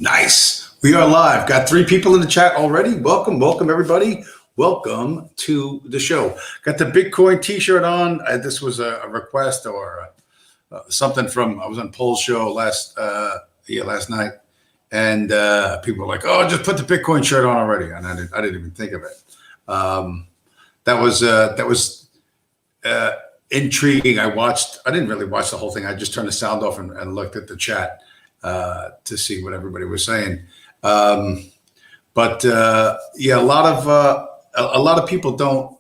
Nice. We are live. Got 3 people in the chat already. Welcome, everybody. Welcome to the show. Got the Bitcoin T-shirt on. This was a request or something from. I was on Paul's show last night, and people were like, "Oh, just put the Bitcoin shirt on already," and I didn't even think of it. That was intriguing. I didn't really watch the whole thing. I just turned the sound off and looked at the chat to see what everybody was saying. But a lot of people don't.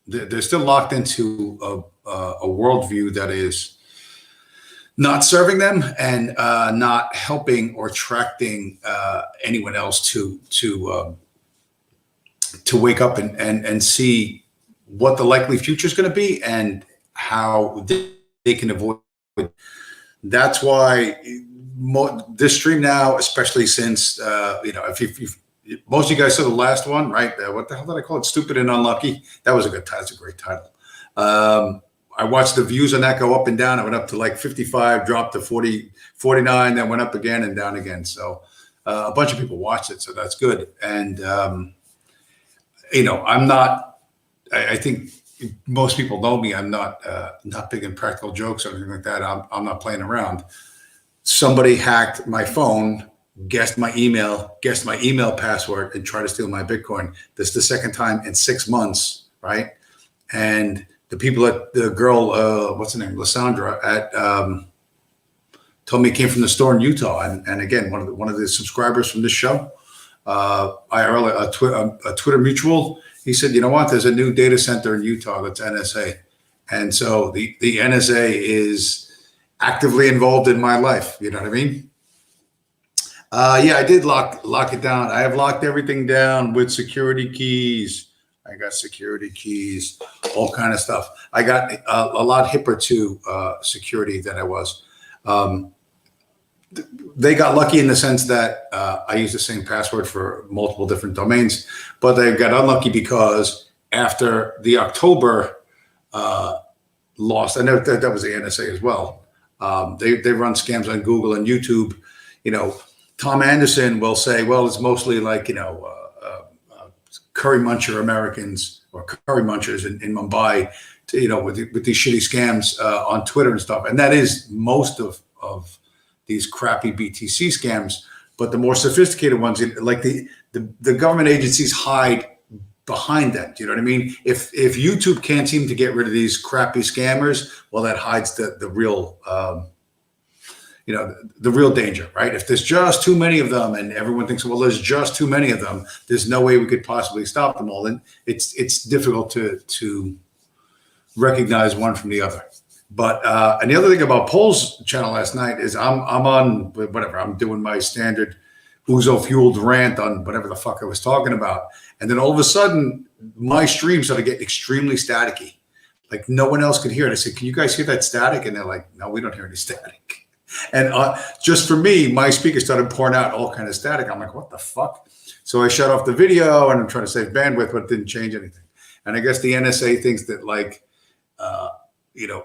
They're still locked into a worldview that is not serving them and not helping or attracting anyone else to wake up and see what the likely future is going to be and how they can avoid it. That's why this stream now, especially since if most of you guys saw the last one, right? What the hell did I call it? Stupid and Unlucky. That was a good title. That's a great title. I watched the views on that go up and down. It went up to like 55, dropped to 40, 49, then went up again and down again. So a bunch of people watched it, so that's good. And I'm not. I think most people know me. I'm not big in practical jokes or anything like that. I'm not playing around. Somebody hacked my phone, guessed my email password, and tried to steal my Bitcoin. This is the second time in 6 months, right? And the people at the girl, what's her name, Lysandra, told me it came from the store in Utah. And again, one of the subscribers from this show, IRL, a Twitter mutual, he said, you know what? There's a new data center in Utah that's NSA, and so the NSA is actively involved in my life. You know what I mean? I did lock it down. I have locked everything down with security keys. I got security keys, all kind of stuff. I got a lot hipper to security than I was. They got lucky in the sense that I used the same password for multiple different domains, but they got unlucky because after the October loss, I know that was the NSA as well. They run scams on Google and YouTube. Tom Anderson will say, well, it's mostly like, curry muncher Americans or curry munchers in Mumbai, with these shitty scams on Twitter and stuff. And that is most of these crappy BTC scams. But the more sophisticated ones, like the government agencies hide behind that. Do you know what I mean? If YouTube can't seem to get rid of these crappy scammers, well, that hides the real, the real danger, right? If there's just too many of them and everyone thinks, well, there's just too many of them, there's no way we could possibly stop them all. And it's difficult to recognize one from the other. But and the other thing about Paul's channel last night is I'm on whatever, I'm doing my standard Uzo fueled rant on whatever the fuck I was talking about. And then all of a sudden, my stream started getting extremely staticky. Like no one else could hear it. I said, can you guys hear that static? And they're like, no, we don't hear any static. And just for me, my speaker started pouring out all kind of static. I'm like, what the fuck? So I shut off the video and I'm trying to save bandwidth, but it didn't change anything. And I guess the NSA thinks that like,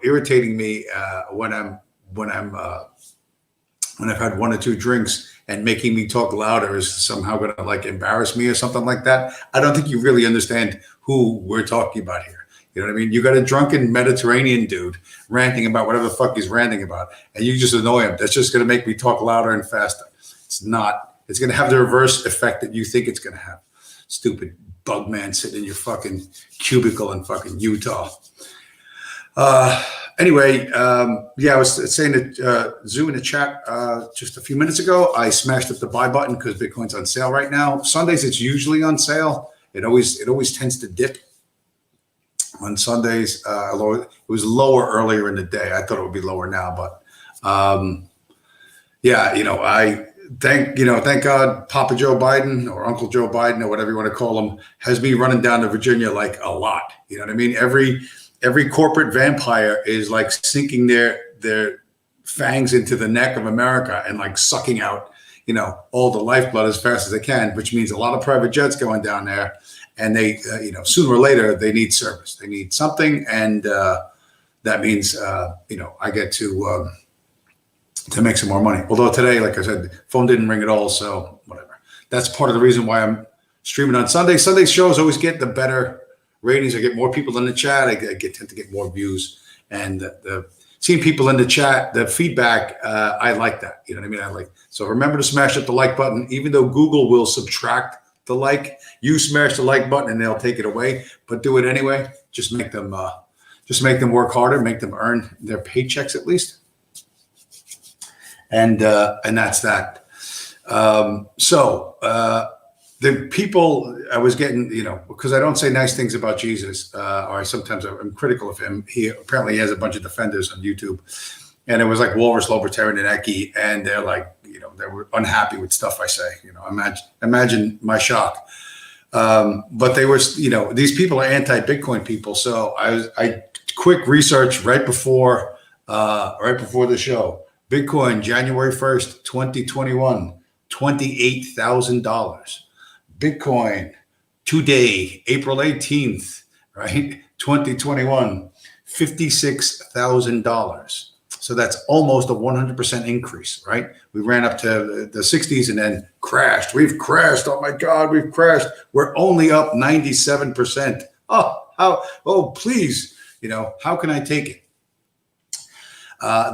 irritating me when I've had 1 or 2 drinks and making me talk louder is somehow going to like embarrass me or something like that. I don't think you really understand who we're talking about here. You know what I mean? You got a drunken Mediterranean dude ranting about whatever the fuck he's ranting about, and you just annoy him. That's just going to make me talk louder and faster. It's not. It's going to have the reverse effect that you think it's going to have. Stupid bug man sitting in your fucking cubicle in fucking Utah. Anyway, I was saying to Zoo in the chat just a few minutes ago, I smashed up the buy button because Bitcoin's on sale right now. Sundays, it's usually on sale. It always tends to dip on Sundays. It was lower earlier in the day. I thought it would be lower now, but I thank God Papa Joe Biden or Uncle Joe Biden or whatever you want to call him has me running down to Virginia like a lot. You know what I mean? Every corporate vampire is like sinking their fangs into the neck of America and like sucking out, all the lifeblood as fast as they can, which means a lot of private jets going down there. And they, sooner or later, they need service. They need something. And that means, I get to to make some more money. Although today, like I said, phone didn't ring at all, so whatever. That's part of the reason why I'm streaming on Sunday. Sunday shows always get the better ratings. I get more people in the chat. I tend to get more views, and the seeing people in the chat, the feedback, I like that. You know what I mean? So remember to smash up the like button. Even though Google will subtract the like, you smash the like button and they'll take it away. But do it anyway. Just make them work harder. Make them earn their paychecks at least. And that's that. The people I was getting, because I don't say nice things about Jesus, or sometimes I'm critical of him. He apparently has a bunch of defenders on YouTube, and it was like Walrus, Libertarian, and Eki, and they're like, they were unhappy with stuff I say. Imagine my shock. But they were, these people are anti-Bitcoin people. So I quick research right before the show. Bitcoin, January 1st, 2021, $28,000. Bitcoin today, April 18th, right? 2021, $56,000. So that's almost a 100% increase, right? We ran up to the 60s and then crashed. We've crashed. Oh my God, we've crashed. We're only up 97%. Oh, please, how can I take it?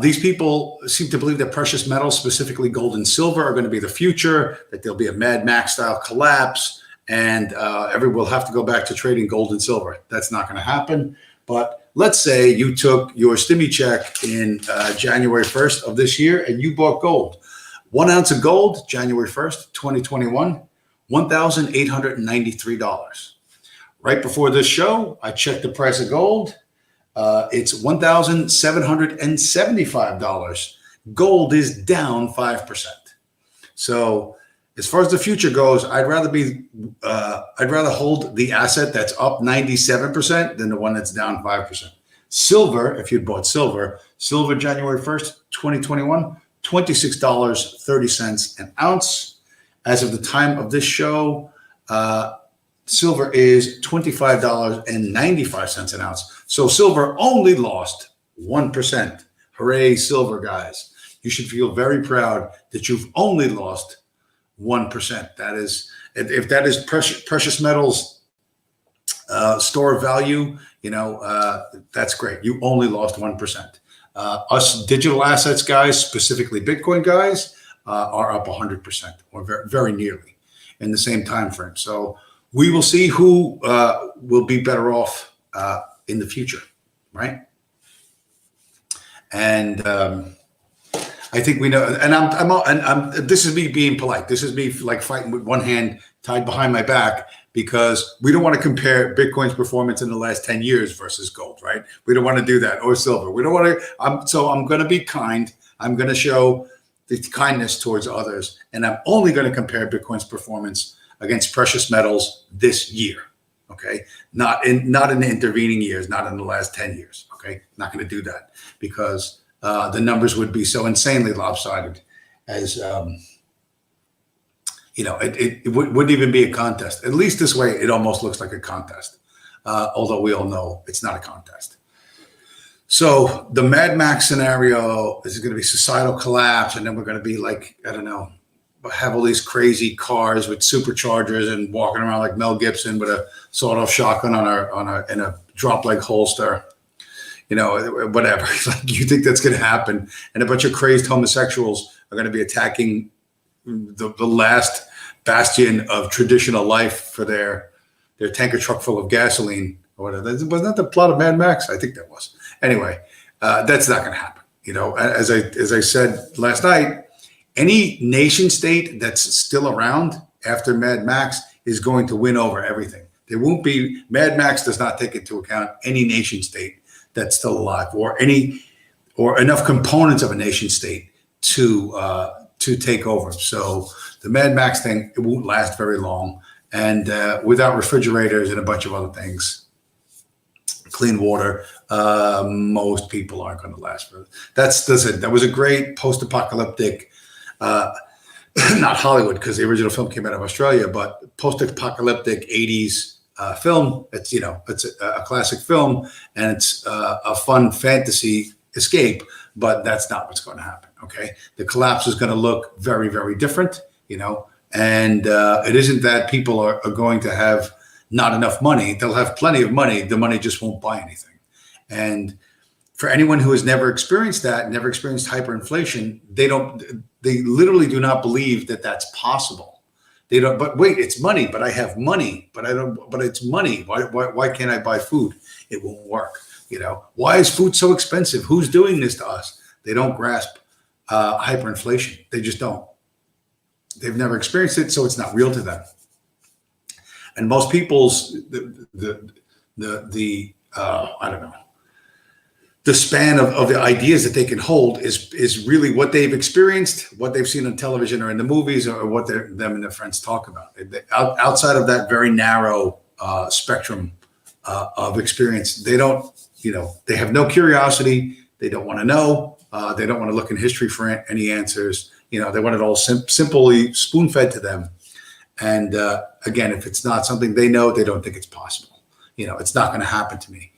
These people seem to believe that precious metals, specifically gold and silver, are going to be the future, that there'll be a Mad Max style collapse, and we'll have to go back to trading gold and silver. That's not going to happen. But let's say you took your stimmy check in January 1st of this year and you bought gold. 1 ounce of gold, January 1st, 2021, $1,893. Right before this show, I checked the price of gold. It's $1,775. Gold is down 5%. So as far as the future goes, I'd rather hold the asset that's up 97% than the one that's down 5%. Silver, if you'd bought silver January 1st, 2021, $26.30 an ounce. As of the time of this show, silver is $25.95 an ounce. So silver only lost 1%. Hooray, silver guys. You should feel very proud that you've only lost 1%. That is, if that is precious metals store of value, that's great. You only lost 1%. Us digital assets guys, specifically Bitcoin guys, are up 100% or very, very nearly in the same time frame. So we will see who will be better off in the future, right? And I think we know. And I'm. This is me being polite. This is me like fighting with one hand tied behind my back, because we don't want to compare Bitcoin's performance in the last 10 years versus gold, right? We don't want to do that, or silver. We don't want to. So I'm going to be kind. I'm going to show the kindness towards others, and I'm only going to compare Bitcoin's performance against precious metals this year. Okay, not in the intervening years, not in the last 10 years. Okay, not going to do that, because the numbers would be so insanely lopsided, as it wouldn't even be a contest. At least this way, it almost looks like a contest, although we all know it's not a contest. So the Mad Max scenario is going to be societal collapse, and then we're going to be like, I don't know, have all these crazy cars with superchargers and walking around like Mel Gibson with a sawed-off shotgun in a drop leg holster. Whatever. You think that's going to happen? And a bunch of crazed homosexuals are going to be attacking the last bastion of traditional life for their tanker truck full of gasoline or whatever. Wasn't that the plot of Mad Max? I think that was. Anyway, that's not going to happen. As I said last night, any nation state that's still around after Mad Max is going to win over everything. There won't be. Mad Max does not take into account any nation state that's still alive, or enough components of a nation state to take over. So the Mad Max thing, it won't last very long, and without refrigerators and a bunch of other things, clean water, most people aren't going to last for it. That was a great post-apocalyptic, not Hollywood, because the original film came out of Australia, but post-apocalyptic 80s film. It's a classic film, and it's a fun fantasy escape. but that's not what's going to happen. Okay, the collapse is going to look very, very different, and it isn't that people are going to have not enough money. They'll have plenty of money. The money just won't buy anything. And for anyone who has never experienced that, never experienced hyperinflation, they literally do not believe that that's possible. They don't, but wait, it's money, but I have money, but I don't, but it's money. Why can't I buy food? It won't work. Why is food so expensive? Who's doing this to us? They don't grasp hyperinflation. They just don't. They've never experienced it, so it's not real to them. And most people's I don't know, the span of the ideas that they can hold is really what they've experienced, what they've seen on television or in the movies, or what them and their friends talk about. Outside of that very narrow spectrum of experience, they don't, they have no curiosity. They don't want to know. They don't want to look in history for any answers. They want it all simply spoon-fed to them. And again, if it's not something they know, they don't think it's possible. It's not going to happen to me.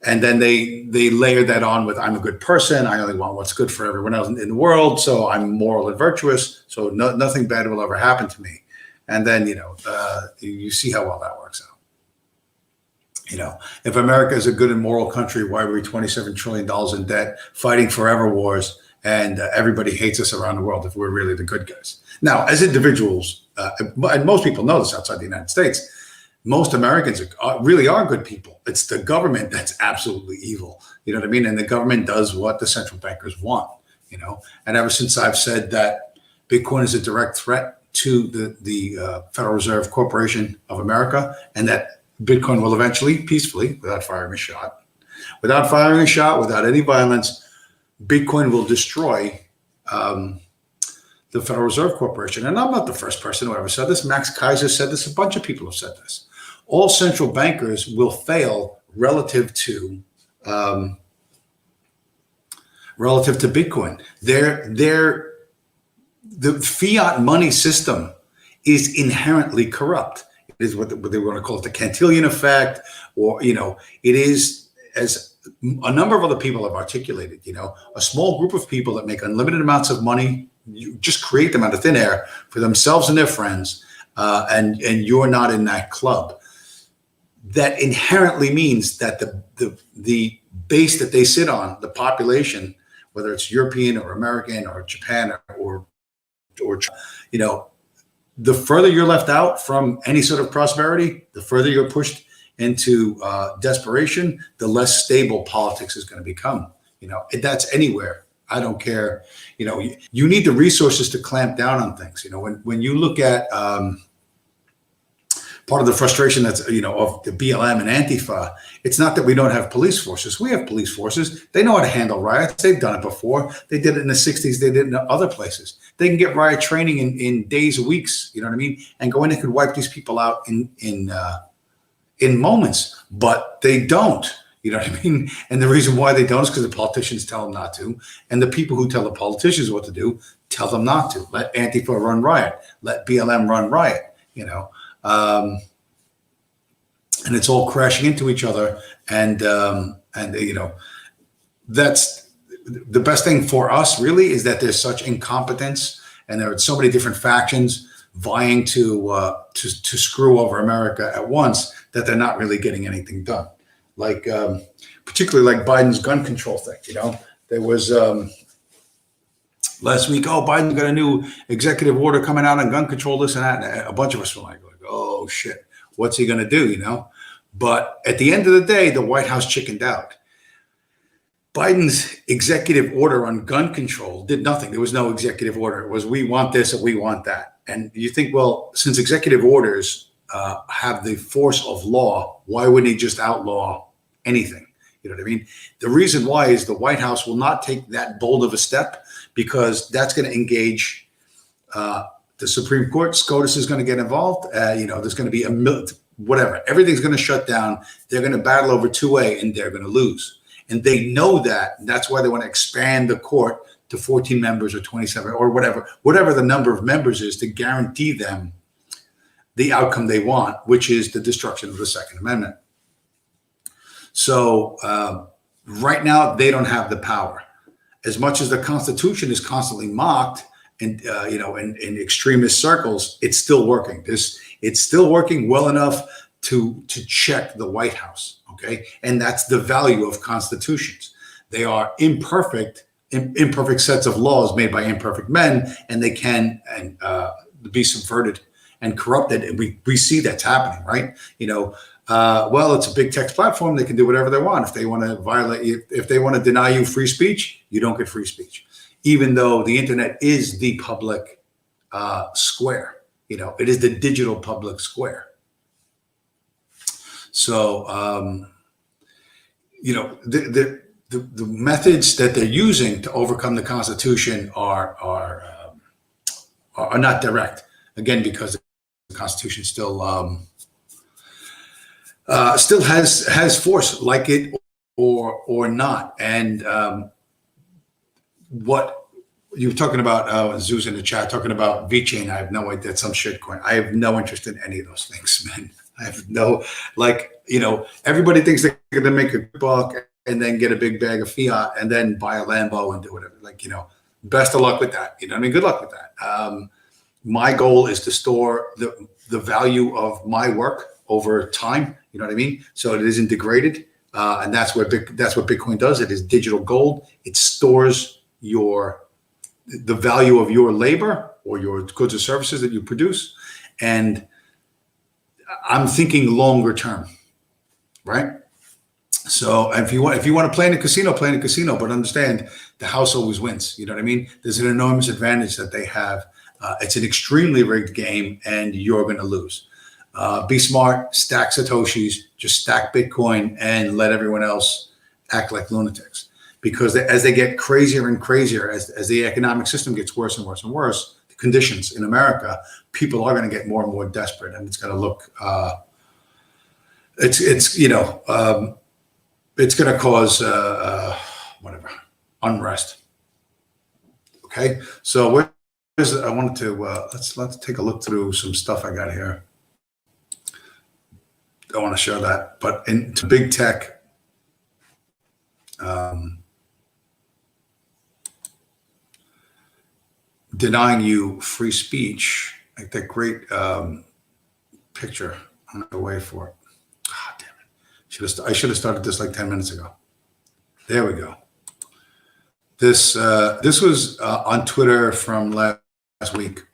And then they layer that on with, I'm a good person. I only want what's good for everyone else in the world. So I'm moral and virtuous. So nothing bad will ever happen to me. And then, you see how well that works out. If America is a good and moral country, why are we $27 trillion in debt, fighting forever wars, and everybody hates us around the world if we're really the good guys? Now, as individuals, and most people know this outside the United States, most Americans really are good people. It's the government that's absolutely evil. You know what I mean? And the government does what the central bankers want, And ever since I've said that Bitcoin is a direct threat to the Federal Reserve Corporation of America, and that Bitcoin will eventually, peacefully, without firing a shot, without any violence, Bitcoin will destroy the Federal Reserve Corporation. And I'm not the first person who ever said this. Max Kaiser said this. A bunch of people have said this. All central bankers will fail relative to Bitcoin. The fiat money system is inherently corrupt. It is what they want to call it, the Cantillon effect, or it is, as a number of other people have articulated. A small group of people that make unlimited amounts of money. You just create them out of thin air for themselves and their friends, and you're not in that club. That inherently means that the base that they sit on, the population, whether it's European or American or Japan or the further you're left out from any sort of prosperity, the further you're pushed into desperation, the less stable politics is going to become. That's anywhere. I don't care. You need the resources to clamp down on things. When you look at part of the frustration that's, of the BLM and Antifa, it's not that we don't have police forces. We have police forces. They know how to handle riots. They've done it before. They did it in the 60s. They did it in other places. They can get riot training in days or weeks, you know what I mean? And go in and could wipe these people out in moments, but they don't. You know what I mean? And the reason why they don't is because the politicians tell them not to. And the people who tell the politicians what to do tell them not to. Let Antifa run riot. Let BLM run riot, and it's all crashing into each other. And that's the best thing for us, really, is that there's such incompetence and there are so many different factions vying to screw over America at once that they're not really getting anything done. Like, particularly like Biden's gun control thing. There was last week, Biden got a new executive order coming out on gun control, this and that. And a bunch of us were like, oh shit, what's he going to do? But at the end of the day, the White House chickened out. Biden's executive order on gun control did nothing. There was no executive order. It was, we want this or we want that. And you think, well, since executive orders have the force of law, why wouldn't he just outlaw anything? You know what I mean? The reason why is the White House will not take that bold of a step, because that's going to engage the Supreme Court. SCOTUS is going to get involved. There's going to be whatever. Everything's going to shut down. They're going to battle over 2A and they're going to lose. And they know that. And that's why they want to expand the court to 14 members or 27 or whatever the number of members is, to guarantee them the outcome they want, which is the destruction of the Second Amendment. So Right now, they don't have the power. As much as the Constitution is constantly mocked, and in extremist circles, it's still working. It's still working well enough to check the White House. Okay, and that's the value of constitutions. They are imperfect sets of laws made by imperfect men, and they can be subverted and corrupted. And we see that's happening, right? Well, it's a big text platform. They can do whatever they want. If they want to violate, if they want to deny you free speech, you don't get free speech, even though the internet is the public square. It is the digital public square. So, the methods that they're using to overcome the Constitution are not direct. Again, because the Constitution still has force, like it or not. And what you're talking about, Zeus in the chat, talking about VeChain. I have no idea. That's some shitcoin. I have no interest in any of those things, man. I have no, everybody thinks they're going to make a buck and then get a big bag of fiat and then buy a Lambo and do whatever. Best of luck with that. Good luck with that. My goal is to store the value of my work over time. You know what I mean? So it isn't degraded. And that's what Bitcoin does. It is digital gold. It stores the value of your labor or your goods or services that you produce. And I'm thinking longer term, right? So if you want to play in a casino, play in a casino, but understand the house always wins. You know what I mean? There's an enormous advantage that they have. It's an extremely rigged game, and you're going to lose. Be smart, stack Satoshis, just stack Bitcoin, and let everyone else act like lunatics. Because as they get crazier and crazier, as the economic system gets worse and worse and worse, the conditions in America, people are going to get more and more desperate, and it's going to look. It's going to cause unrest. Okay, so I wanted to let's take a look through some stuff I got here. I want to show that, but into big tech, denying you free speech, like that great picture. I'm going to wait for it. Ah, damn it! I should have started this like 10 minutes ago. There we go. This was on Twitter from last week.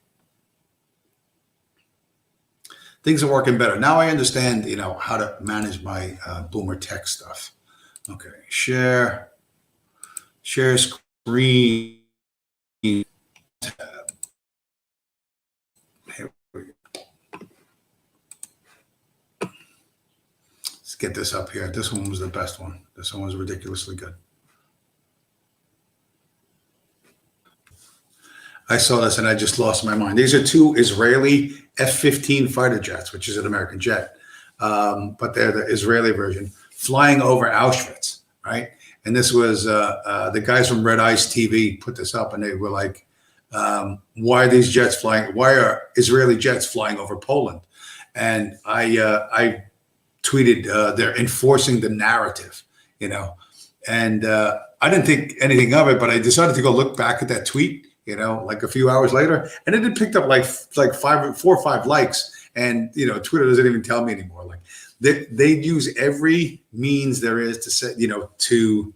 Things are working better. Now I understand, how to manage my boomer tech stuff. Okay, share screen tab. Here we go. Let's get this up here. This one was the best one. This one was ridiculously good. I saw this and I just lost my mind. These are two Israeli F-15 fighter jets, which is an American jet, but they're the Israeli version, flying over Auschwitz, right? And this was the guys from Red Ice TV put this up, and they were like, "Why are these jets flying? Why are Israeli jets flying over Poland?" And I tweeted, "They're enforcing the narrative," And I didn't think anything of it, but I decided to go look back at that tweet. Like a few hours later, and it had picked up like 4 or 5 likes, and Twitter doesn't even tell me anymore. Like they use every means there is to say, to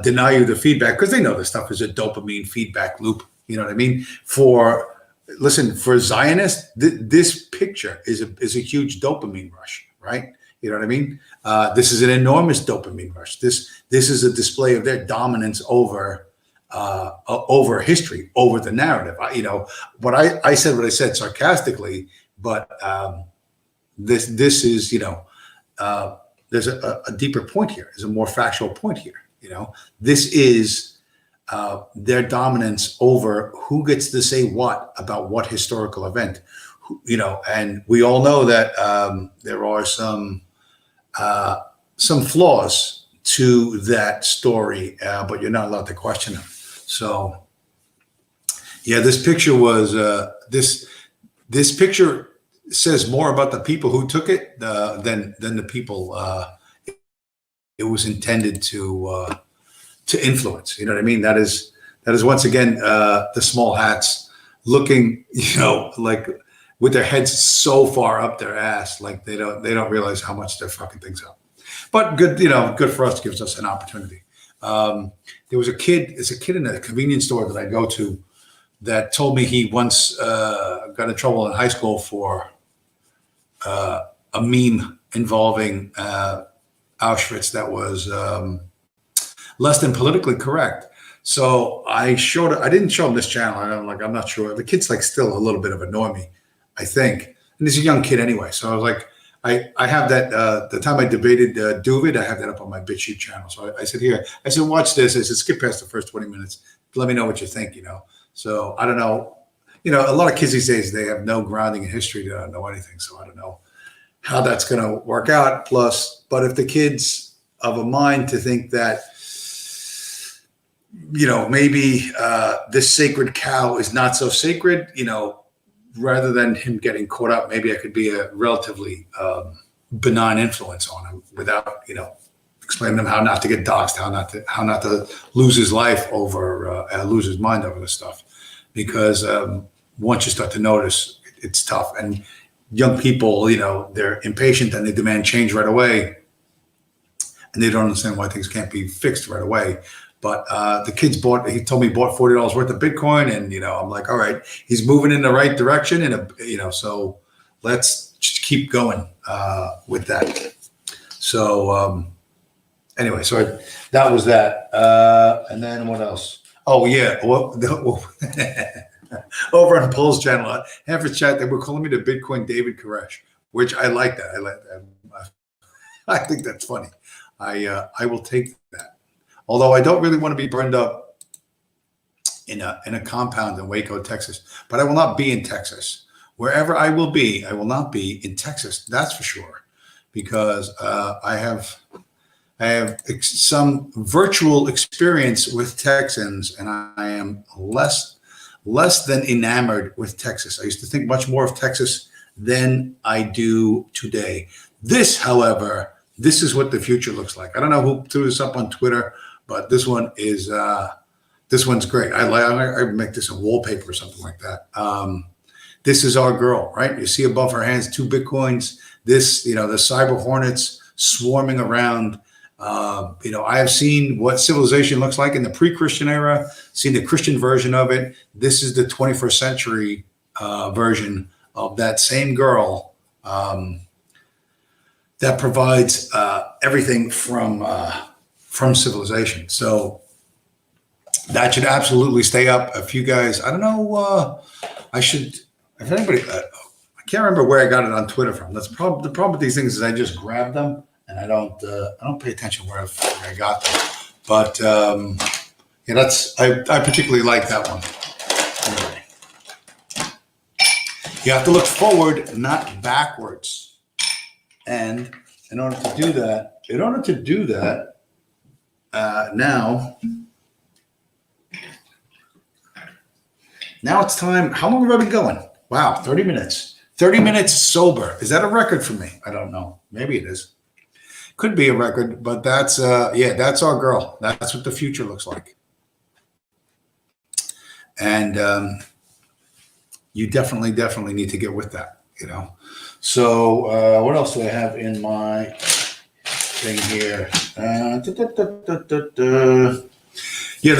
deny you the feedback, because they know this stuff is a dopamine feedback loop. You know what I mean? For Zionists, this picture is a huge dopamine rush, right? You know what I mean? This is an enormous dopamine rush. This is a display of their dominance over history, over the narrative. What I said what I said sarcastically, but this is there's a deeper point here. There's a more factual point here. This is their dominance over who gets to say what about what historical event. And we all know that there are some flaws to that story, but you're not allowed to question them. So, yeah, this picture was this picture says more about the people who took it than the people was intended to influence. You know what I mean? That is once again the small hats looking, like with their heads so far up their ass, like they don't realize how much they're fucking things up. But good, good for us. Gives us an opportunity. There was a kid. There's a kid in a convenience store that I go to that told me he once got in trouble in high school for a meme involving Auschwitz that was less than politically correct. So I didn't show him this channel. I'm not sure. The kid's like still a little bit of a normie, I think. And he's a young kid anyway. So I was like, I have that, the time I debated Duvid, I have that up on my BitChute channel. So I said, watch this. I said, skip past the first 20 minutes. Let me know what you think, So I don't know. A lot of kids these days, they have no grounding in history. They don't know anything. So I don't know how that's going to work out. But if the kid's of a mind to think that, maybe this sacred cow is not so sacred, rather than him getting caught up, maybe I could be a relatively benign influence on him without, explaining to him how not to get doxxed, how not to lose his life over, lose his mind over this stuff. Because once you start to notice, it's tough. And young people, they're impatient and they demand change right away. And they don't understand why things can't be fixed right away. But the kids he told me he bought $40 worth of Bitcoin. And, I'm like, all right, he's moving in the right direction. And, so let's just keep going with that. So anyway, so that was that. And then what else? Oh, yeah. Over on Paul's channel, half his chat, they were calling me the Bitcoin David Koresh, which I like that. I like that. I think that's funny. I will take that. Although I don't really want to be burned up in a compound in Waco, Texas. But I will not be in Texas. Wherever I will not be in Texas. That's for sure, because I have some virtual experience with Texans, and I am less than enamored with Texas. I used to think much more of Texas than I do today. This, however, this is what the future looks like. I don't know who threw this up on Twitter, but this one is this one's great. I make this a wallpaper or something like that. This is our girl, right? You see above her hands 2 Bitcoins. This, the cyber hornets swarming around. I have seen what civilization looks like in the pre-Christian era, seen the Christian version of it. This is the 21st century version of that same girl that provides everything from civilization. So that should absolutely stay up. If you guys, I don't know, if anybody, I can't remember where I got it on Twitter from. That's the problem with these things is I just grab them. And I don't pay attention where I got them, but I particularly like that one. Anyway, you have to look forward, not backwards. And in order to do that, now it's time. How long have I been going? Wow, 30 minutes. 30 minutes sober. Is that a record for me? I don't know. Maybe it is. Could be a record, but that's that's our girl. That's what the future looks like. And you definitely need to get with that, So what else do I have in my thing here? The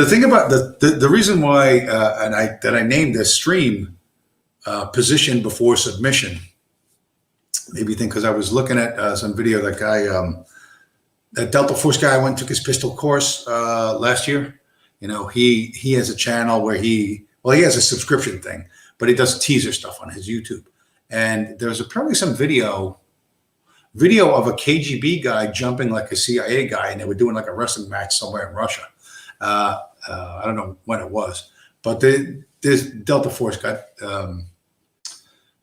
thing about the reason why I named this stream position before submission. Maybe you think because I was looking at some video, that guy, that Delta Force guy, I went and took his pistol course last year. He has a channel where he has a subscription thing, but he does teaser stuff on his YouTube. And there's apparently some video of a KGB guy jumping like a CIA guy, and they were doing like a wrestling match somewhere in Russia. I don't know when it was, but this Delta Force got.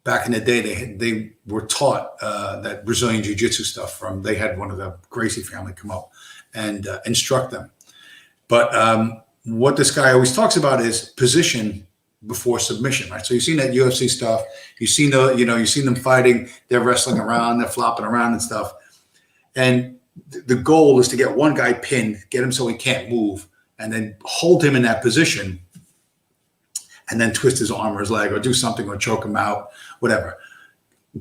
Back in the day, they were taught that Brazilian Jiu-Jitsu stuff they had one of the Gracie family come up and instruct them. But what this guy always talks about is position before submission, right? So you've seen that UFC stuff. You've seen you've seen them fighting. They're wrestling around. They're flopping around and stuff. And the goal is to get one guy pinned, get him so he can't move, and then hold him in that position, and then twist his arm or his leg or do something or choke him out, whatever.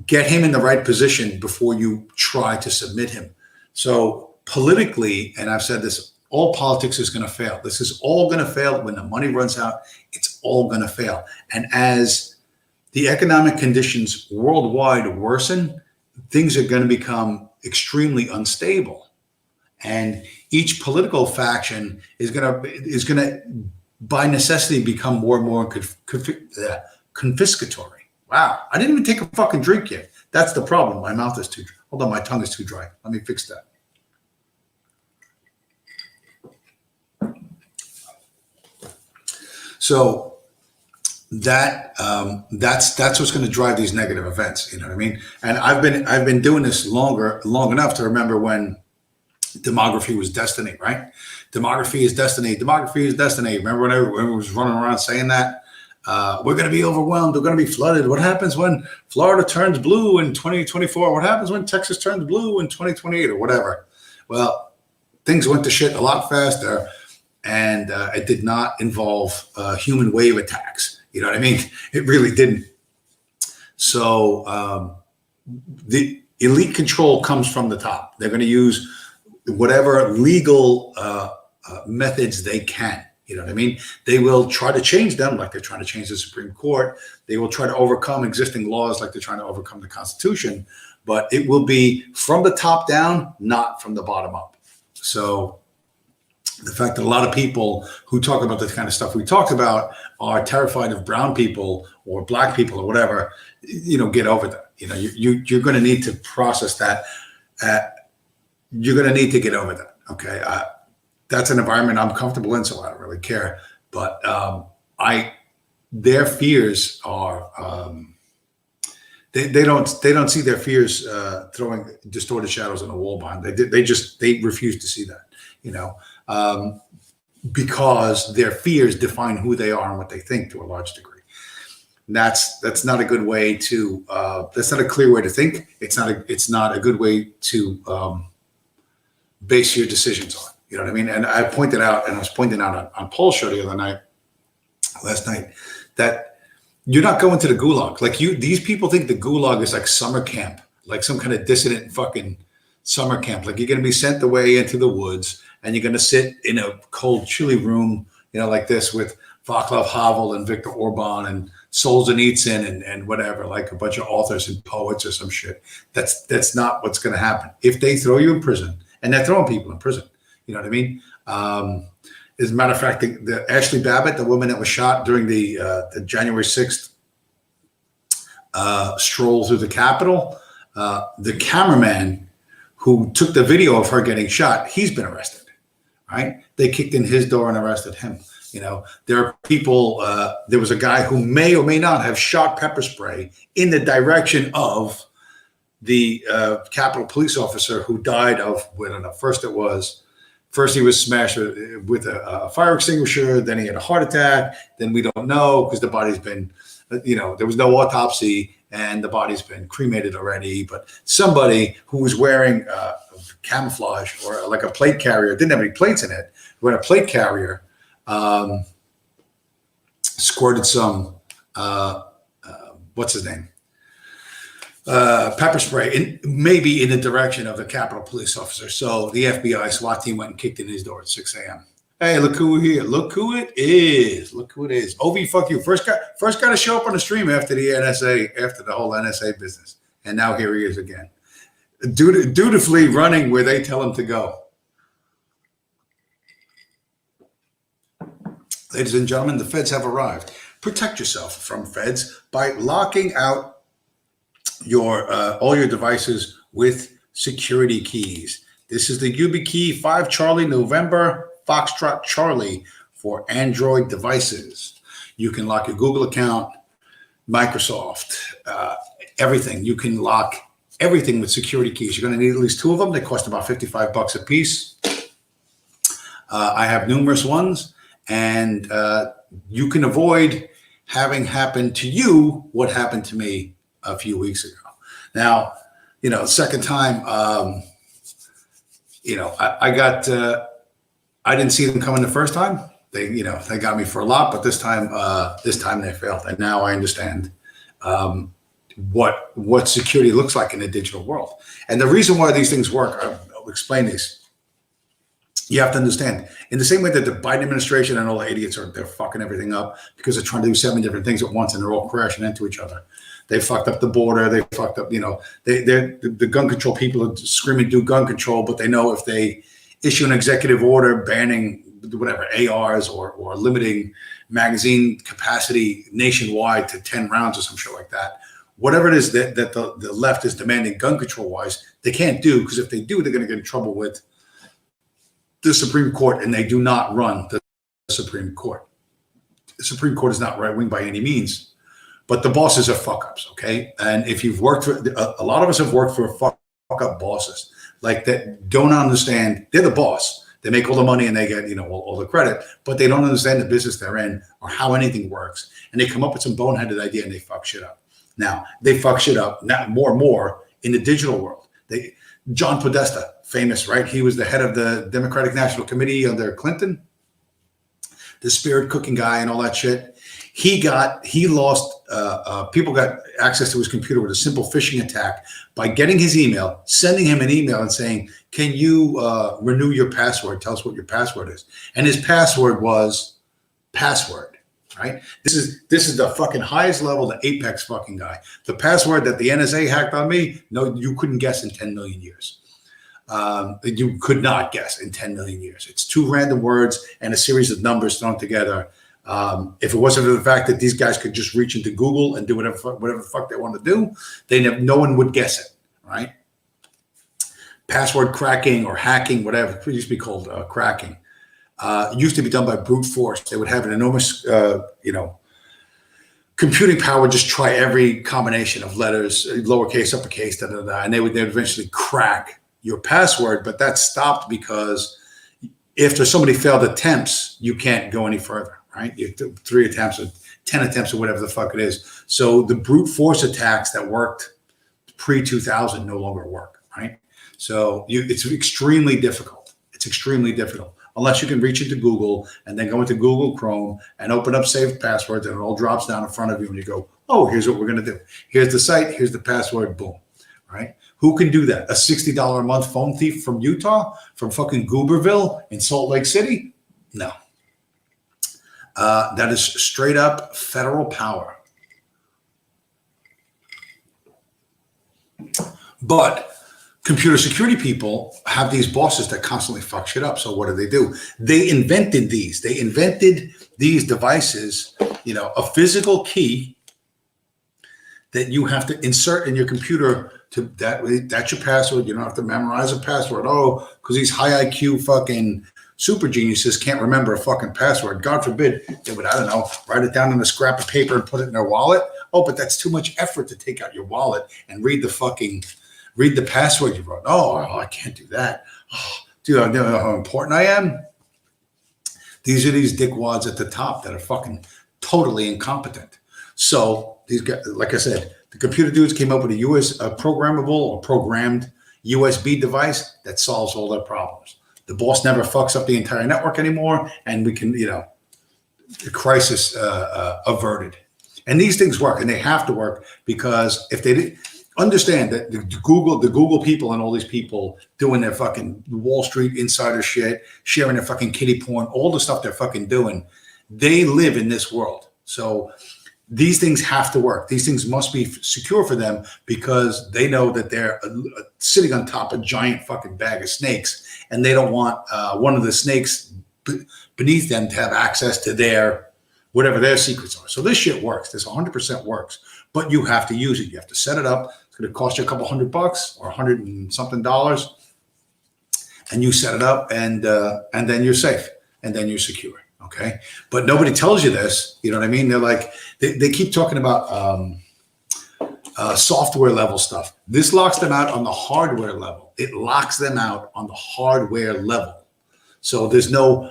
Get him in the right position before you try to submit him. So politically, and I've said this, all politics is going to fail. This is all going to fail when the money runs out. It's all going to fail. And as the economic conditions worldwide worsen, things are going to become extremely unstable. And each political faction is going to by necessity become more and more confiscatory. Wow, I didn't even take a fucking drink yet. That's the problem. My mouth is too dry. Hold on, my tongue is too dry. Let me fix that. So that's what's going to drive these negative events. You know what I mean? And I've been doing this long enough to remember when demography was destiny, right? Demography is destiny. Demography is destiny. Remember when everyone was running around saying that? We're going to be overwhelmed. We're going to be flooded. What happens when Florida turns blue in 2024? What happens when Texas turns blue in 2028 or whatever? Well, things went to shit a lot faster, and it did not involve human wave attacks. You know what I mean? It really didn't. So the elite control comes from the top. They're going to use whatever legal methods they can. You know what I mean? They will try to change them like they're trying to change the Supreme Court. They will try to overcome existing laws like they're trying to overcome the Constitution. But it will be from the top down, not from the bottom up. So the fact that a lot of people who talk about the kind of stuff we talked about are terrified of brown people or black people or whatever, get over that. You're going to need to process that. You're going to need to get over that. Okay. That's an environment I'm comfortable in, so I don't really care. But their fears are they don't see their fears throwing distorted shadows on a wall behind. They refuse to see that, because their fears define who they are and what they think to a large degree. And that's not a good way to. That's not a clear way to think. It's not a good way to base your decisions on. You know what I mean? And I pointed out, and I was pointing out on Paul's show last night, that you're not going to the gulag. Like these people think the gulag is like summer camp, like some kind of dissident fucking summer camp. Like you're going to be sent away into the woods and you're going to sit in a cold, chilly room, like this with Václav Havel and Viktor Orban and Solzhenitsyn and whatever, like a bunch of authors and poets or some shit. That's not what's going to happen. If they throw you in prison, and they're throwing people in prison. You know what I mean? As a matter of fact, the Ashley Babbitt, the woman that was shot during the January 6th stroll through the Capitol, the cameraman who took the video of her getting shot, he's been arrested, right? They kicked in his door and arrested him. There are people, there was a guy who may or may not have shot pepper spray in the direction of the Capitol police officer who died of, I don't know, First, he was smashed with a fire extinguisher. Then he had a heart attack. Then we don't know because the body's been, there was no autopsy and the body's been cremated already. But somebody who was wearing camouflage or like a plate carrier, didn't have any plates in it, who had a plate carrier, squirted some, what's his name? Pepper spray, maybe in the direction of the Capitol police officer. So the FBI SWAT team went and kicked in his door at 6 a.m. Hey, look who we're here. Look who it is. Look who it is. OV, fuck you. First guy to show up on the stream after the NSA, after the whole NSA business. And now here he is again. Dutifully running where they tell him to go. Ladies and gentlemen, the feds have arrived. Protect yourself from feds by locking out your all your devices with security keys. This is the YubiKey 5 Charlie November Foxtrot Charlie for Android devices. You can lock your Google account, Microsoft, everything. You can lock everything with security keys. You're going to need at least 2 of them. They cost about $55 a piece. I have numerous ones, and you can avoid having happen to you what happened to me a few weeks ago. Now, second time, I got, I didn't see them coming the first time. They got me for a lot, but this time they failed. And now I understand what security looks like in the digital world. And the reason why these things work, I'll explain these. You have to understand, in the same way that the Biden administration and all the idiots they're fucking everything up because they're trying to do 7 different things at once and they're all crashing into each other. They fucked up the border. They fucked up, the gun control people are screaming do gun control, but they know if they issue an executive order banning whatever ARs or limiting magazine capacity nationwide to 10 rounds or some shit like that, whatever it is that the left is demanding gun control wise, they can't do, because if they do, they're going to get in trouble with the Supreme Court, and they do not run the Supreme Court. The Supreme Court is not right wing by any means, but the bosses are fuck ups. Okay. And if you've worked for, a lot of us have worked for fuck up bosses like that, don't understand. They're the boss. They make all the money and they get, all the credit, but they don't understand the business they're in or how anything works. And they come up with some boneheaded idea and they fuck shit up. Now they fuck shit up now more and more in the digital world. John Podesta, famous, right? He was the head of the Democratic National Committee under Clinton, the spirit cooking guy and all that shit. People got access to his computer with a simple phishing attack by getting his email, sending him an email and saying, can you renew your password? Tell us what your password is. And his password was password, right? This is the fucking highest level, the apex fucking guy. The password that the NSA hacked on me, no, you couldn't guess in 10 million years. You could not guess in 10 million years. It's 2 random words and a series of numbers thrown together. If it wasn't for the fact that these guys could just reach into Google and do whatever the fuck they want to do, no one would guess it, right? Password cracking or hacking, whatever, it used to be called cracking. Used to be done by brute force. They would have an enormous, computing power, just try every combination of letters, lowercase, uppercase, and they would eventually crack your password. But that stopped because if there's so many failed attempts, you can't go any further. Right? You have 3 attempts or 10 attempts or whatever the fuck it is. So the brute force attacks that worked pre-2000 no longer work, right? So it's extremely difficult. It's extremely difficult unless you can reach into Google and then go into Google Chrome and open up saved passwords and it all drops down in front of you and you go, oh, here's what we're going to do. Here's the site. Here's the password. Boom. Right? Who can do that? A $60 a month phone thief from Utah, from fucking Gooberville in Salt Lake City? No. That is straight up federal power. But computer security people have these bosses that constantly fuck shit up. So what do? They invented these. They invented these devices, a physical key that you have to insert in your computer that's your password. You don't have to memorize a password. Oh, because these high IQ fucking super geniuses can't remember a fucking password. God forbid they would, I don't know, write it down on a scrap of paper and put it in their wallet. Oh, but that's too much effort to take out your wallet and read the password you wrote. Oh, I can't do that. Oh, dude, I know how important I am. These are these dickwads at the top that are fucking totally incompetent. So these guys, like I said, the computer dudes came up with a programmable or programmed USB device that solves all their problems. The boss never fucks up the entire network anymore, and we can, the crisis averted. And these things work, and they have to work, because if they didn't understand that the Google people and all these people doing their fucking Wall Street insider shit, sharing their fucking kiddie porn, all the stuff they're fucking doing, they live in this world. So these things have to work. These things must be secure for them, because they know that they're sitting on top of a giant fucking bag of snakes, and they don't want one of the snakes beneath them to have access to whatever their secrets are. So this shit works. This 100% works, but you have to use it. You have to set it up. It's going to cost you a couple $100 or $100 and something, and you set it up, and then you're safe, and then you're secure. Okay. But nobody tells you this. You know what I mean? They're like, they keep talking about software level stuff. This locks them out on the hardware level. It locks them out on the hardware level. So there's no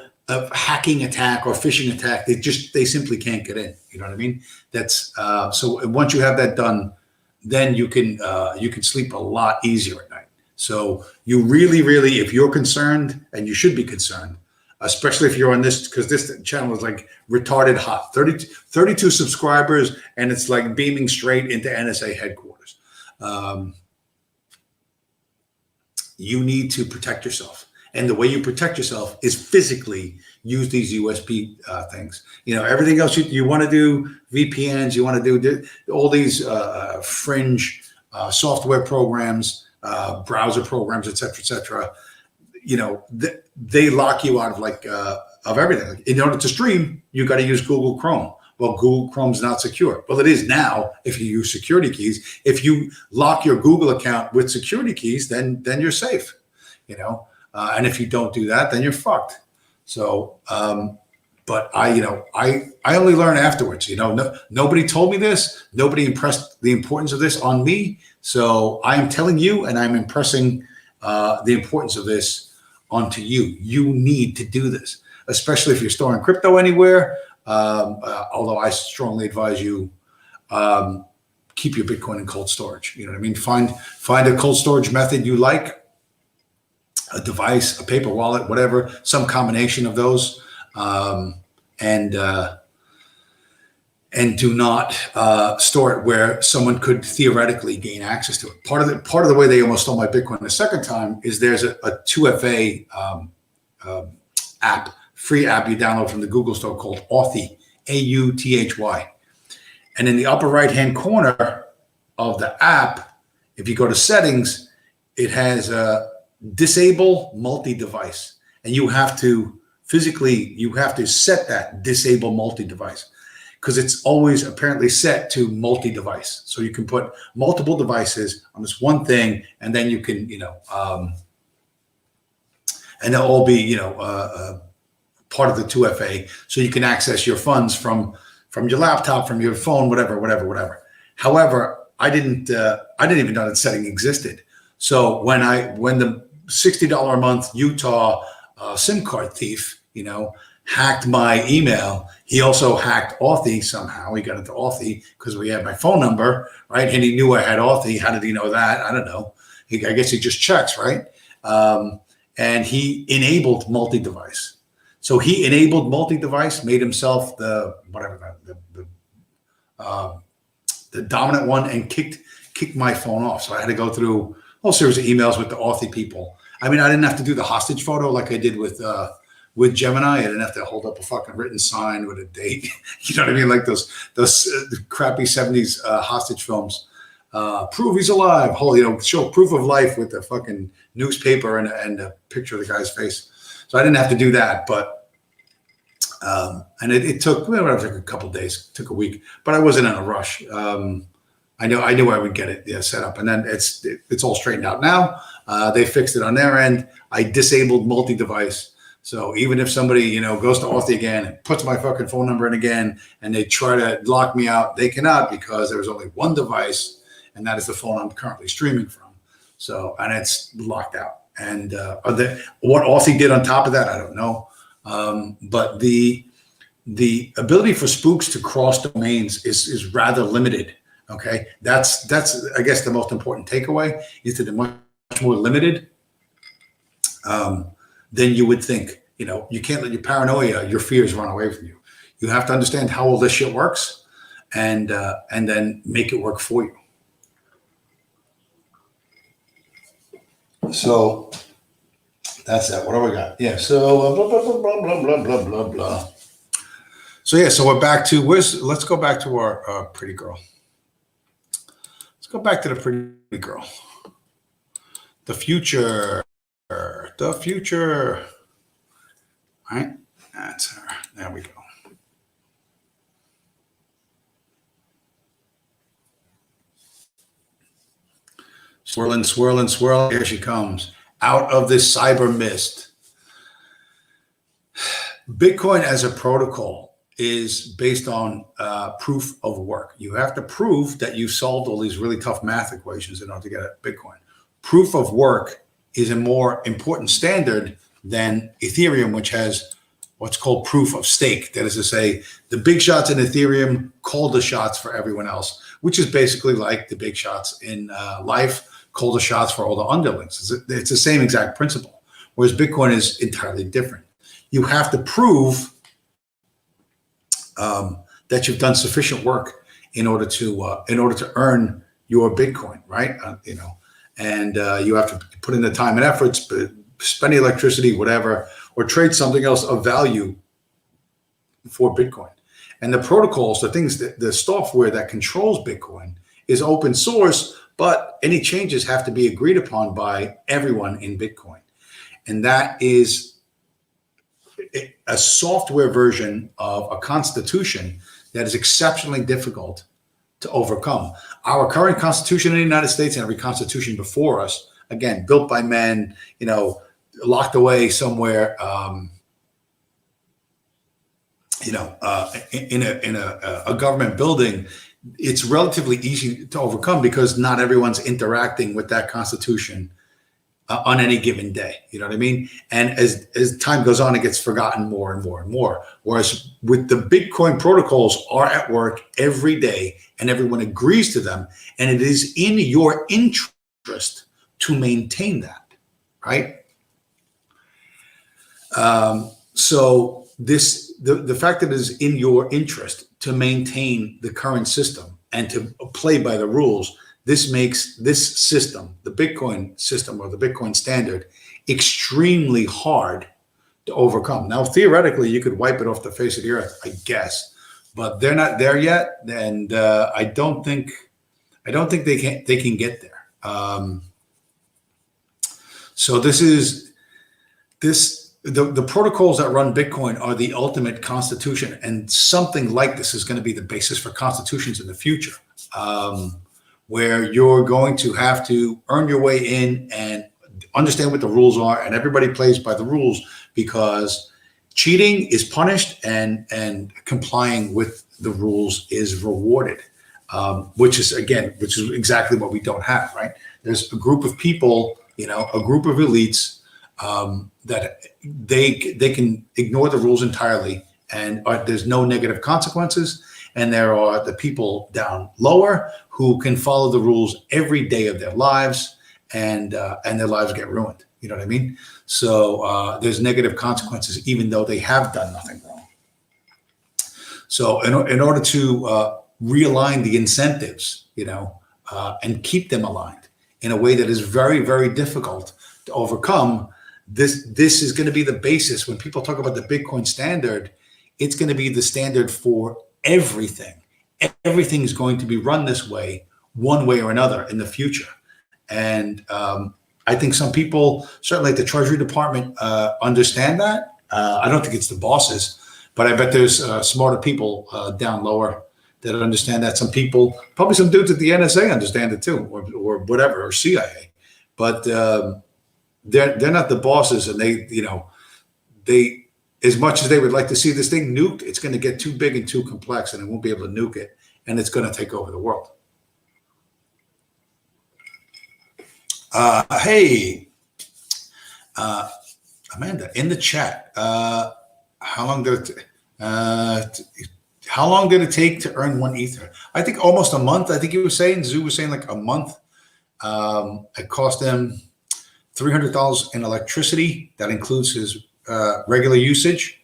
hacking attack or phishing attack. They simply can't get in. You know what I mean? That's so once you have that done, then you can sleep a lot easier at night. So you really, really, if you're concerned, and you should be concerned, especially if you're on this, because this channel is like retarded hot, 32 subscribers, and it's like beaming straight into NSA headquarters. You need to protect yourself. And the way you protect yourself is physically use these USB things. Everything else you want to do, VPNs, you want to do all these fringe software programs, browser programs, et cetera, they lock you out of everything. In order to stream, you got to use Google Chrome. Well, Google Chrome's not secure. Well, it is now if you use security keys. If you lock your Google account with security keys, then you're safe, and if you don't do that, then you're fucked. So, but I only learned afterwards, nobody told me this. Nobody impressed the importance of this on me. So I'm telling you, and I'm impressing the importance of this onto you. You need to do this, especially if you're storing crypto anywhere. Although I strongly advise you keep your Bitcoin in cold storage. You know what I mean? Find a cold storage method you like, a device, a paper wallet, whatever, some combination of those, and do not store it where someone could theoretically gain access to it. Part of the way they almost stole my Bitcoin the second time is there's a 2FA app. Free app you download from the Google store called Authy, AUTHY. And in the upper right-hand corner of the app, if you go to settings, it has disable multi-device. And you have to set that disable multi-device because it's always apparently set to multi-device. So you can put multiple devices on this one thing, and then you can, and they'll all be, part of the 2FA, so you can access your funds from your laptop, from your phone, whatever. However, I didn't even know that setting existed. So when the $60 a month Utah SIM card thief, hacked my email, he also hacked Authy somehow. He got into Authy because we had my phone number, right? And he knew I had Authy. How did he know that? I don't know. I guess he just checks, right? And he enabled multi-device. So he enabled multi-device, made himself the dominant one, and kicked my phone off. So I had to go through a whole series of emails with the Authy people. I mean, I didn't have to do the hostage photo like I did with Gemini. I didn't have to hold up a fucking written sign with a date. You know what I mean? Like those crappy 70s hostage films. Prove he's alive. Show proof of life with the fucking newspaper and a picture of the guy's face. So I didn't have to do that, but and it took a couple of days, took a week, but I wasn't in a rush. I knew I would get it set up, and then it's all straightened out now. They fixed it on their end. I disabled multi-device, so even if somebody goes to Authy again and puts my fucking phone number in again, and they try to lock me out, they cannot, because there's only one device, and that is the phone I'm currently streaming from. So, and it's locked out. And what Authy did on top of that, I don't know. But the ability for spooks to cross domains is rather limited. Okay, that's I guess the most important takeaway is that they're much more limited than you would think. You can't let your paranoia, your fears run away from you. You have to understand how all this shit works, and then make it work for you. So that's that. What do we got? Yeah. So blah, blah, blah, blah, blah, blah, blah, blah. So yeah. So we're back to let's go back to our pretty girl. Let's go back to the pretty girl. The future. All right. That's her. There we go. Swirling, swirling, swirling. Here she comes out of this cyber mist. Bitcoin as a protocol is based on proof of work. You have to prove that you solved all these really tough math equations in order to get a Bitcoin. Proof of work is a more important standard than Ethereum, which has what's called proof of stake. That is to say, the big shots in Ethereum call the shots for everyone else, which is basically like the big shots in life call the shots for all the underlings. It's the same exact principle. Whereas Bitcoin is entirely different. You have to prove that you've done sufficient work in order to earn your Bitcoin, right? And you have to put in the time and efforts, spend the electricity, whatever, or trade something else of value for Bitcoin. And the protocols, the things, the software that controls Bitcoin is open source, but any changes have to be agreed upon by everyone in Bitcoin. And that is a software version of a constitution that is exceptionally difficult to overcome. Our current constitution in the United States and every constitution before us, again, built by men, locked away somewhere, in a government building, it's relatively easy to overcome because not everyone's interacting with that constitution on any given day. You know what I mean? And as time goes on, it gets forgotten more and more and more. Whereas with the Bitcoin protocols are at work every day and everyone agrees to them. And it is in your interest to maintain that, right? So the fact that it is in your interest to maintain the current system and to play by the rules, this makes this system, the Bitcoin system or the Bitcoin standard, extremely hard to overcome. Now, theoretically, you could wipe it off the face of the earth, I guess, but they're not there yet, and I don't think they can get there. So the protocols that run Bitcoin are the ultimate constitution, and something like this is going to be the basis for constitutions in the future. Where you're going to have to earn your way in and understand what the rules are, and everybody plays by the rules because cheating is punished and complying with the rules is rewarded, which is exactly what we don't have, right? There's a group of people, a group of elites that they can ignore the rules entirely, and there's no negative consequences. And there are the people down lower who can follow the rules every day of their lives, and their lives get ruined. You know what I mean? So there's negative consequences, even though they have done nothing wrong. So in order to realign the incentives, and keep them aligned in a way that is very, very difficult to overcome, this is going to be the basis. When people talk about the Bitcoin standard, it's going to be the standard for everything. Everything is going to be run this way, one way or another, in the future. And I think some people, certainly at the Treasury Department, understand that. I don't think it's the bosses, but I bet there's smarter people down lower that understand that. Some people, probably some dudes at the NSA understand it too, or whatever, or CIA. But they're not the bosses, and they. As much as they would like to see this thing nuked, it's going to get too big and too complex, and it won't be able to nuke it, and it's going to take over the world. Hey, Amanda, in the chat, how long did it take to earn 1 Ether? I think almost a month. I think he was saying, Zoo was saying like a month. It cost him $300 in electricity. That includes his regular usage.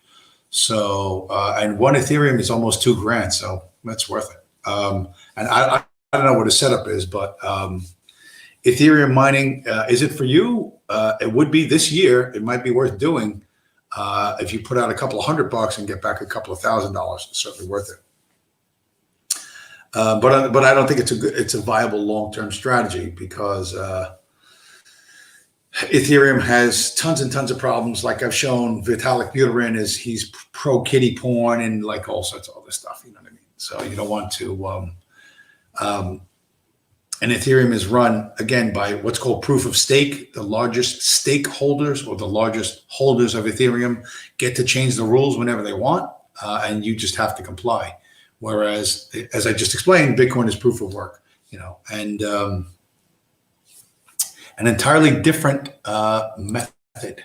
So and 1 Ethereum is almost $2,000, so that's worth it. And I don't know what his setup is, but Ethereum mining, is it for you? It would be this year. It might be worth doing if you put out a couple of $100 and get back a couple of $1,000. It's certainly worth it. But I don't think it's a viable long-term strategy because Ethereum has tons and tons of problems. Like I've shown, Vitalik Buterin he's pro kitty porn and like all sorts of other stuff. You know what I mean? So you don't want to. And Ethereum is run again by what's called proof of stake. The largest stakeholders or the largest holders of Ethereum get to change the rules whenever they want, and you just have to comply. Whereas, as I just explained, Bitcoin is proof of work. And an entirely different method,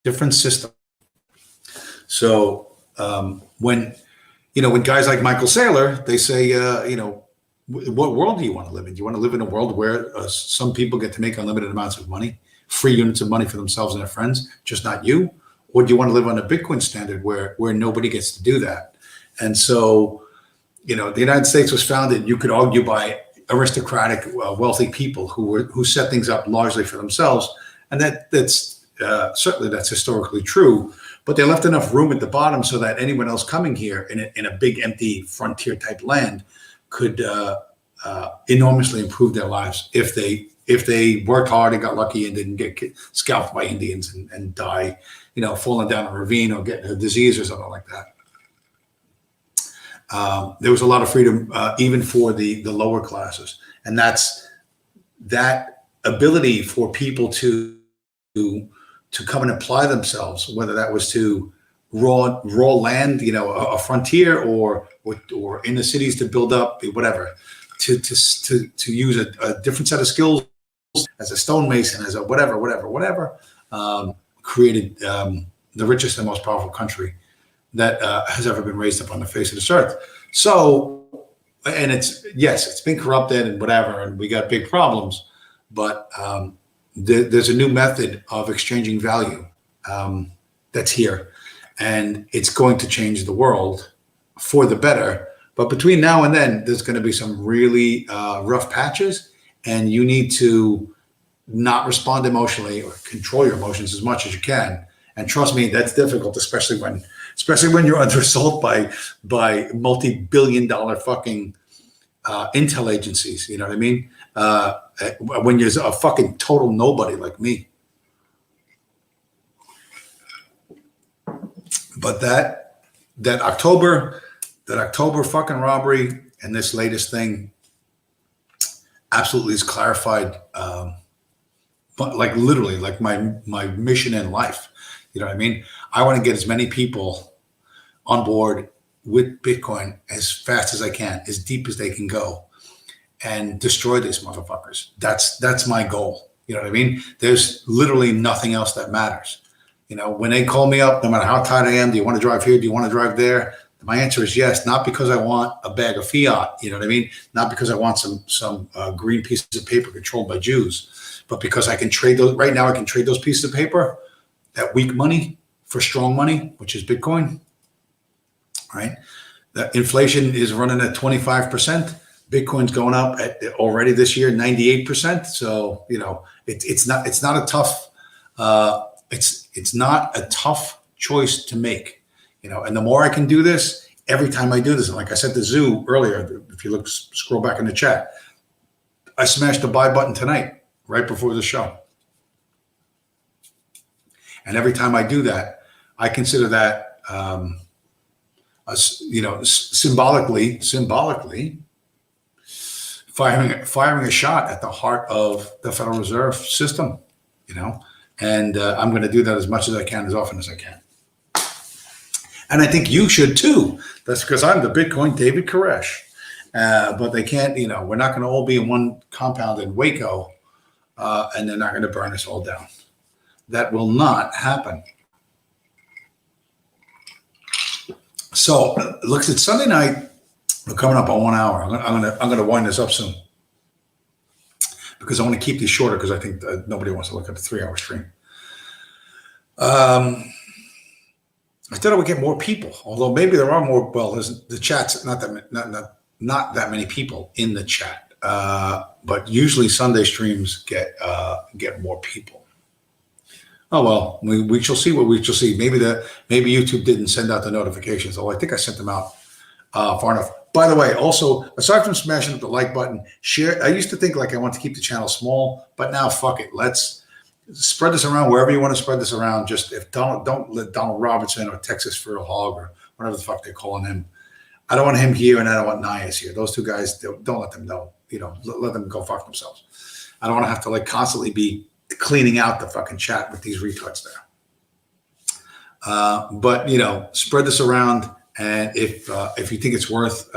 different system. So when guys like Michael Saylor, they say, What world do you want to live in? Do you want to live in a world where some people get to make unlimited amounts of money, free units of money for themselves and their friends, just not you? Or do you want to live on a Bitcoin standard where nobody gets to do that? And so, the United States was founded, you could argue, by aristocratic, wealthy people who set things up largely for themselves, and that's certainly that's historically true. But they left enough room at the bottom so that anyone else coming here in a big empty frontier type land could enormously improve their lives if they worked hard and got lucky and didn't get scalped by Indians and die, falling down a ravine or getting a disease or something like that. There was a lot of freedom even for the lower classes, and that's that ability for people to come and apply themselves, whether that was to raw land, a frontier, or in the cities to build up whatever, to use a different set of skills as a stonemason, as a whatever, created the richest and most powerful country that has ever been raised up on the face of this earth. So, and it's been corrupted and whatever, and we got big problems, but there's a new method of exchanging value that's here, and it's going to change the world for the better. But between now and then, there's going to be some really rough patches, and you need to not respond emotionally or control your emotions as much as you can. And trust me, that's difficult, especially when you're under assault by multi-billion-dollar fucking intel agencies. You know what I mean? When you're a fucking total nobody like me. But that October fucking robbery and this latest thing absolutely is clarified. But like literally, like my mission in life. You know what I mean? I want to get as many people on board with Bitcoin as fast as I can, as deep as they can go, and destroy these motherfuckers. That's my goal. You know what I mean? There's literally nothing else that matters. When they call me up, no matter how tired I am, do you want to drive here? Do you want to drive there? My answer is yes, not because I want a bag of fiat. You know what I mean? Not because I want some green pieces of paper controlled by Jews, but because I can trade those. Right now, I can trade those pieces of paper, that weak money, for strong money, which is Bitcoin. Right? The inflation is running at 25%. Bitcoin's going up already this year 98%. So it's not a tough it's not a tough choice to make. And the more I can do this, every time I do this, and like I said to Zoo earlier, if you scroll back in the chat, I smashed the buy button tonight right before the show. And every time I do that, I consider that symbolically firing a shot at the heart of the Federal Reserve System, and I'm going to do that as much as I can, as often as I can. And I think you should too. That's because I'm the Bitcoin David Koresh. But they can't, we're not going to all be in one compound in Waco, and they're not going to burn us all down. That will not happen. So, look, it's Sunday night. We're coming up on 1 hour. I'm gonna wind this up soon because I want to keep these shorter because I think nobody wants to look at the 3 hour stream. I thought I would get more people, although maybe there are more. Well, the chat's not that many people in the chat, but usually Sunday streams get more people. Oh well, we shall see what we shall see. Maybe YouTube didn't send out the notifications. Oh, I think I sent them out far enough. By the way, also, aside from smashing up the like button, share. I used to think like I want to keep the channel small, but now fuck it. Let's spread this around wherever you want to spread this around. Just if don't let Donald Robertson or Texas for a Hog or whatever the fuck they're calling him. I don't want him here, and I don't want Nias here. Those two guys, don't let them know. Let them go fuck themselves. I don't want to have to constantly be cleaning out the fucking chat with these retards there. But spread this around, and if you think it's worth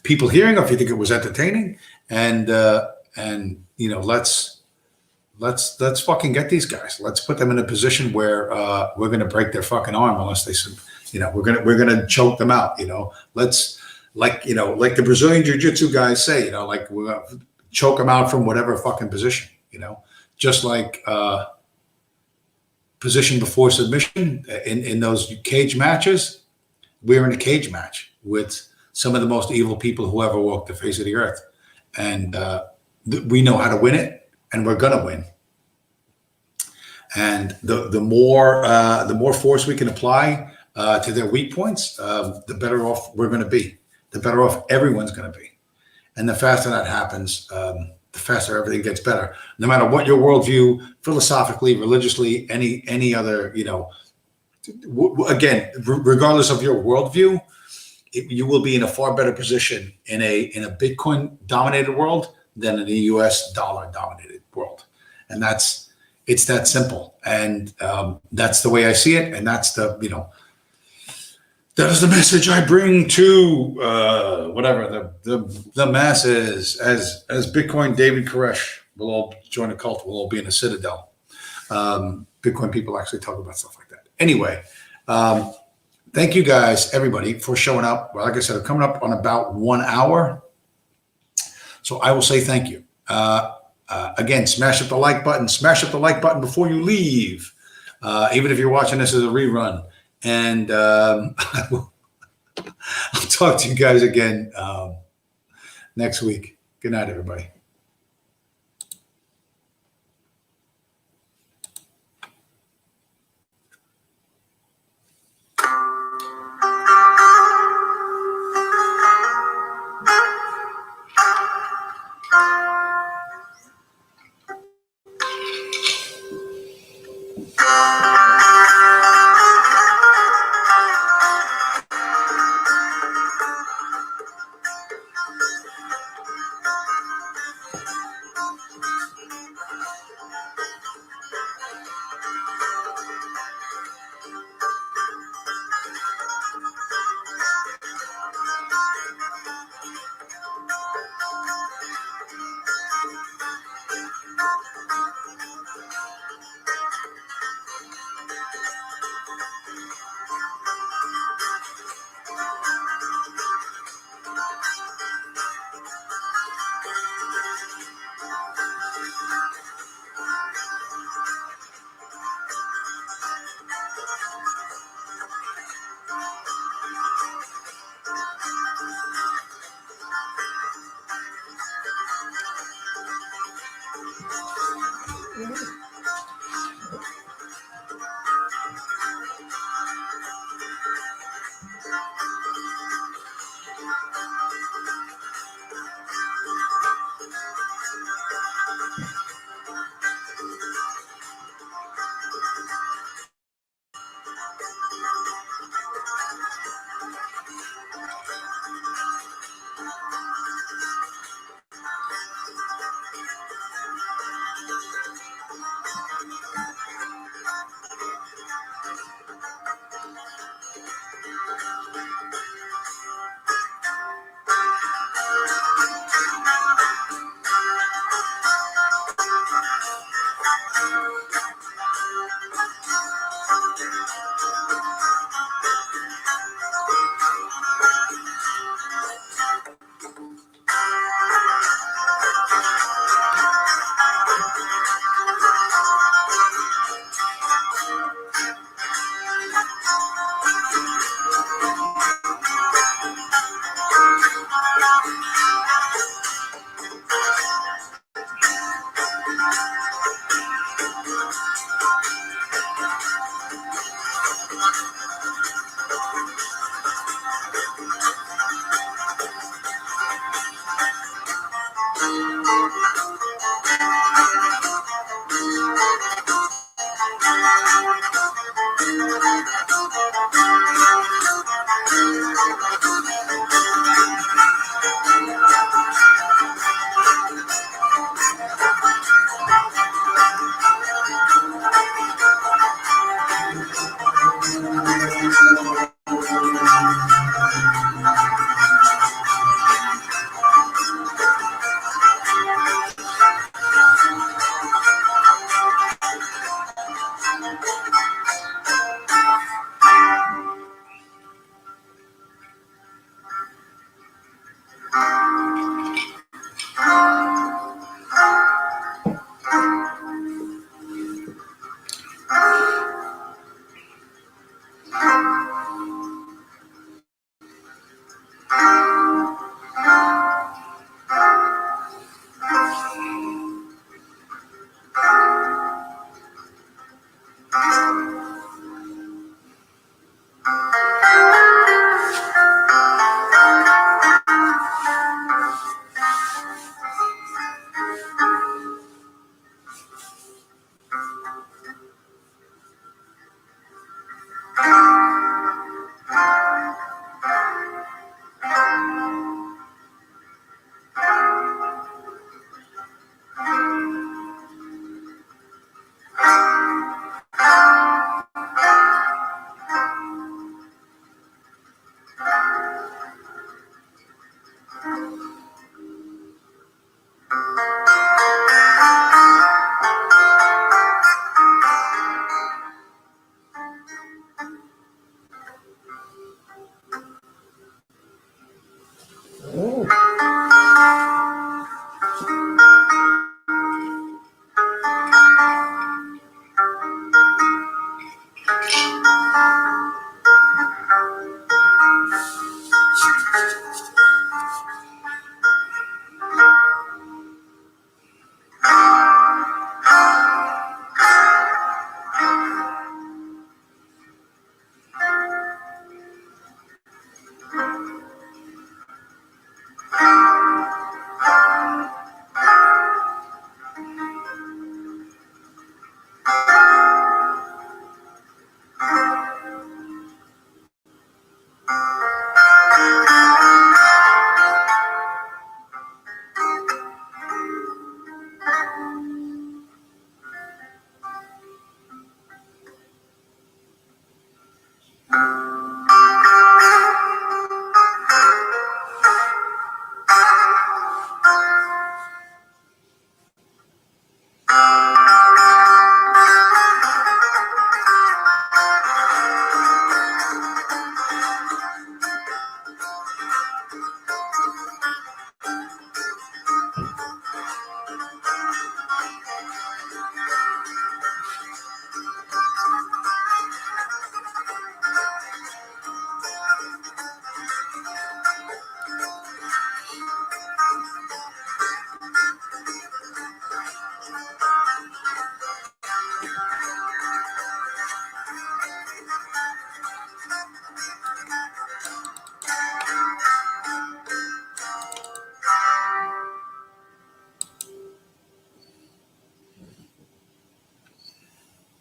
people hearing, or if you think it was entertaining, and let's fucking get these guys. Let's put them in a position where we're going to break their fucking arm unless they, we're going to choke them out. Let's like the Brazilian jiu-jitsu guys say, like we're gonna choke them out from whatever fucking position, just like position before submission in those cage matches. We're in a cage match with some of the most evil people who ever walked the face of the earth, and we know how to win it, and we're gonna win. And the more force we can apply to their weak points, the better off we're going to be. The better off everyone's going to be. And the faster that happens, the faster everything gets better. No matter what your worldview, philosophically, religiously, any other, again, regardless of your worldview, you will be in a far better position in a Bitcoin dominated world than in a US dollar dominated world. And it's that simple. And that's the way I see it. And that's that is the message I bring to whatever the masses as Bitcoin David Koresh will all join a cult. We'll all be in a citadel. Bitcoin people actually talk about stuff like that. Anyway, thank you guys, everybody, for showing up. Well, like I said, I'm coming up on about 1 hour. So I will say thank you. Again, smash up the like button. Smash up the like button before you leave, even if you're watching this as a rerun. And I'll talk to you guys again next week. Good night, everybody.